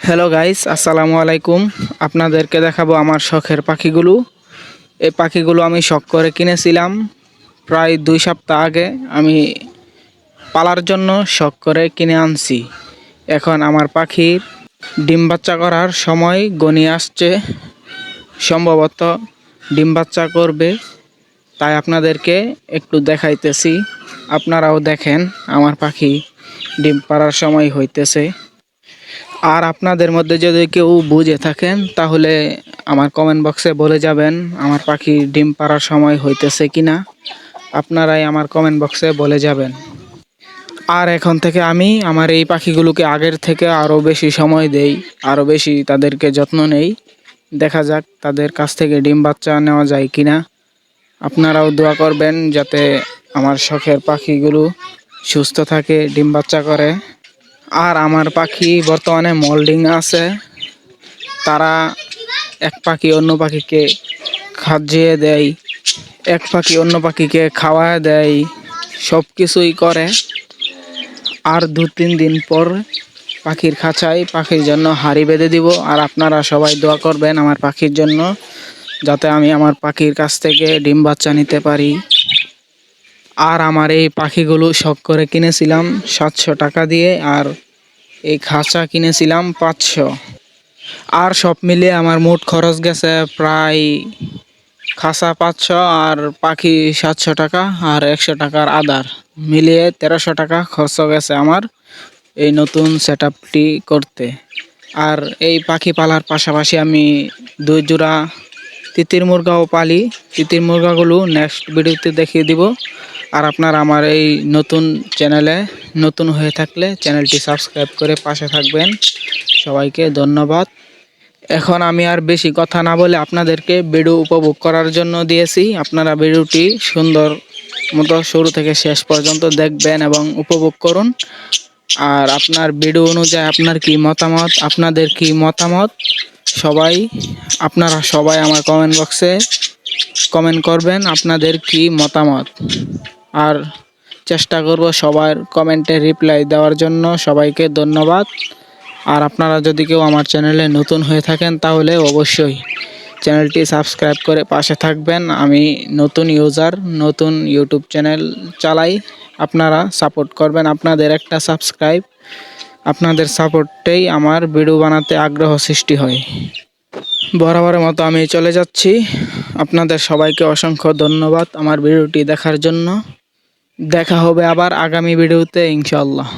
Hello guys, আসসালামু আলাইকুম। আপনাদেরকে দেখাবো আমার শখের পাখিগুলো। এই পাখিগুলো আমি শখ করে কিনেছিলাম প্রায় 2 সপ্তাহ আগে। আমি পালার জন্য শখ করে কিনে আনছি। এখন আমার পাখির ডিম বাচ্চা করার সময় ঘনিয়ে আসছে। সম্ভবত ডিম বাচ্চা করবে, তাই আপনাদেরকে একটু দেখাইতেছি। আপনারাও দেখেন আমার পাখি ডিম পাড়ার সময় হইতেছে। আর আপনাদের মধ্যে যদি কেউ বুঝে থাকেন তাহলে আমার কমেন্ট বক্সে বলে যাবেন আমার পাখি ডিম পাড়ার সময় হইতেছে কিনা। আপনারাই আমার কমেন্ট বক্সে বলে যাবেন। আর এখন থেকে আমি আমার এই পাখিগুলোকে আগের থেকে আরও বেশি সময় দেই, আরও বেশি তাদেরকে যত্ন নেই। দেখা যাক তাদের কাছ থেকে ডিম বাচ্চা নেওয়া যায় কিনা। আপনারাও দোয়া করবেন যাতে আমার শখের পাখিগুলো সুস্থ থাকে, ডিম বাচ্চা করে। আর আমার পাখি বর্তমানে মোল্ডিং আছে। তারা এক পাখি অন্য পাখিকে খাজিয়ে দেয়, এক পাখি অন্য পাখিকে খাওয়ায় দেয়, সব কিছুই করে। আর 2-3 দিন পর পাখির খাঁচায় পাখির জন্য হাঁড়ি বেঁধে দিব। আর আপনারা সবাই দোয়া করবেন আমার পাখির জন্য, যাতে আমি আমার পাখির কাছ থেকে ডিম বাচ্চা নিতে পারি। আর আমার এই পাখিগুলো শখ করে কিনেছিলাম 700 টাকা দিয়ে, আর এই খাঁচা কিনেছিলাম 500। আর সব মিলিয়ে আমার মোট খরচ গেছে প্রায় খাঁচা 500 আর পাখি 700 টাকা আর 100 টাকার আদার মিলিয়ে 1300 টাকা খরচ গেছে আমার এই নতুন সেটআপটি করতে। আর এই পাখি পালার পাশাপাশি আমি 2 জোড়া তিতির মুরগাও পালি। তিতির মুরগাগুলো নেক্সট ভিডিওতে দেখিয়ে দিব। আর আপনারা আমার এই নতুন চ্যানেলে নতুন হয়ে থাকলে চ্যানেলটি সাবস্ক্রাইব করে পাশে থাকবেন। সবাইকে ধন্যবাদ। এখন আমি আর বেশি কথা না বলে আপনাদেরকে ভিডিও উপভোগ করার জন্য দিয়েছি। আপনারা ভিডিওটি সুন্দর মতো শুরু থেকে শেষ পর্যন্ত দেখবেন এবং উপভোগ করুন। আর আপনার ভিডিও অনুযায়ী আপনার কি মতামত, আপনাদের কি মতামত, আপনারা সবাই আমার কমেন্ট বক্সে কমেন্ট করবেন আপনাদের কি মতামত। আর চেষ্টা করব সবার কমেন্টে রিপ্লাই দেওয়ার জন্য। সবাইকে ধন্যবাদ। আর আপনারা যদি কেউ আমার চ্যানেলে নতুন হয়ে থাকেন তাহলে অবশ্যই চ্যানেলটি সাবস্ক্রাইব করে পাশে থাকবেন। আমি নতুন ইউজার, নতুন ইউটিউব চ্যানেল চালাই। আপনারা সাপোর্ট করবেন। আপনাদের একটা সাবস্ক্রাইব, আপনাদের সাপোর্টেই আমার ভিডিও বানাতে আগ্রহ সৃষ্টি হয়। বরাবরের মতো আমি চলে যাচ্ছি। আপনাদের সবাইকে অসংখ্য ধন্যবাদ আমার ভিডিওটি দেখার জন্য। দেখা হবে আবার আগামী ভিডিওতে ইনশাআল্লাহ।